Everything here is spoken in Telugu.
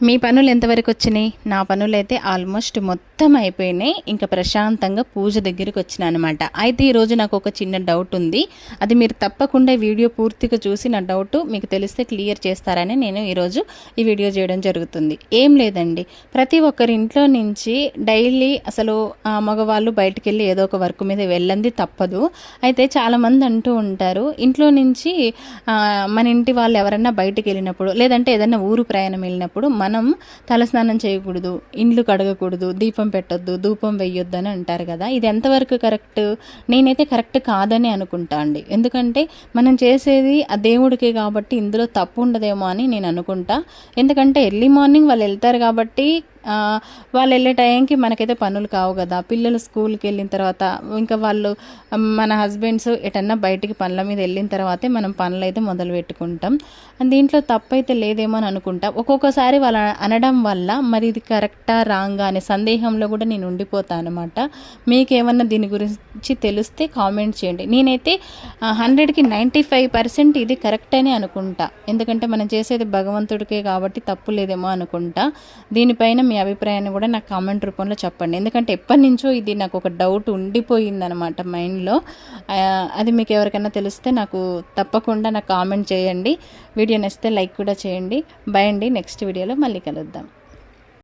మీ పనులు ఎంతవరకు వచ్చినాయి? నా పనులైతే ఆల్మోస్ట్ మొత్తం అయిపోయినాయి. ఇంకా ప్రశాంతంగా పూజ దగ్గరికి వచ్చినా అనమాట. అయితే ఈరోజు నాకు ఒక చిన్న డౌట్ ఉంది. అది మీరు తప్పకుండా వీడియో పూర్తిగా చూసి నా డౌట్ మీకు తెలిస్తే క్లియర్ చేస్తారని నేను ఈరోజు ఈ వీడియో చేయడం జరుగుతుంది. ఏం లేదండి, ప్రతి ఒక్కరి ఇంట్లో నుంచి డైలీ అసలు మగవాళ్ళు బయటికి వెళ్ళి ఏదో ఒక వర్క్ మీద వెళ్ళంది తప్పదు. అయితే చాలామంది అంటూ ఉంటారు, ఇంట్లో నుంచి మన ఇంటి వాళ్ళు ఎవరన్నా బయటికి వెళ్ళినప్పుడు లేదంటే ఏదైనా ఊరు ప్రయాణం వెళ్ళినప్పుడు మనం తలస్నానం చేయకూడదు, ఇండ్లు కడగకూడదు, దీపం పెట్టొద్దు, ధూపం వేయొద్దు అని అంటారు కదా. ఇది ఎంతవరకు కరెక్ట్? నేనైతే కరెక్ట్ కాదని అనుకుంటా అండి. ఎందుకంటే మనం చేసేది ఆ దేవుడికి కాబట్టి ఇందులో తప్పు ఉండదేమో అని నేను అనుకుంటా. ఎందుకంటే ఎర్లీ మార్నింగ్ వాళ్ళు వెళ్తారు కాబట్టి వాళ్ళు వెళ్ళే టైంకి మనకైతే పనులు కావు కదా. పిల్లలు స్కూల్కి వెళ్ళిన తర్వాత ఇంకా వాళ్ళు మన హస్బెండ్స్ ఎటన్నా బయటికి పనుల మీద వెళ్ళిన తర్వాతే మనం పనులు అయితే మొదలు పెట్టుకుంటాం. దీంట్లో తప్పైతే లేదేమో అని అనుకుంటా. ఒక్కొక్కసారి వాళ్ళు అనడం వల్ల మరి ఇది కరెక్టా రాంగా అనే సందేహంలో కూడా నేను ఉండిపోతాను అనమాట. మీకేమన్నా దీని గురించి తెలిస్తే కామెంట్ చేయండి. నేనైతే 100కి 95% ఇది కరెక్ట్ అని అనుకుంటా. ఎందుకంటే మనం చేసేది భగవంతుడికే కాబట్టి తప్పు లేదేమో అనుకుంటా. దీనిపైన మీ అభిప్రాయాన్ని కూడా నాకు కామెంట్ రూపంలో చెప్పండి. ఎందుకంటే ఎప్పటి నుంచో ఇది నాకు ఒక డౌట్ ఉండిపోయిందనమాట మైండ్లో. అది మీకు ఎవరికైనా తెలిస్తే నాకు తప్పకుండా నాకు కామెంట్ చేయండి. వీడియో నచ్చితే లైక్ కూడా చేయండి. బై అండి. నెక్స్ట్ వీడియోలో మళ్ళీ కలుద్దాం.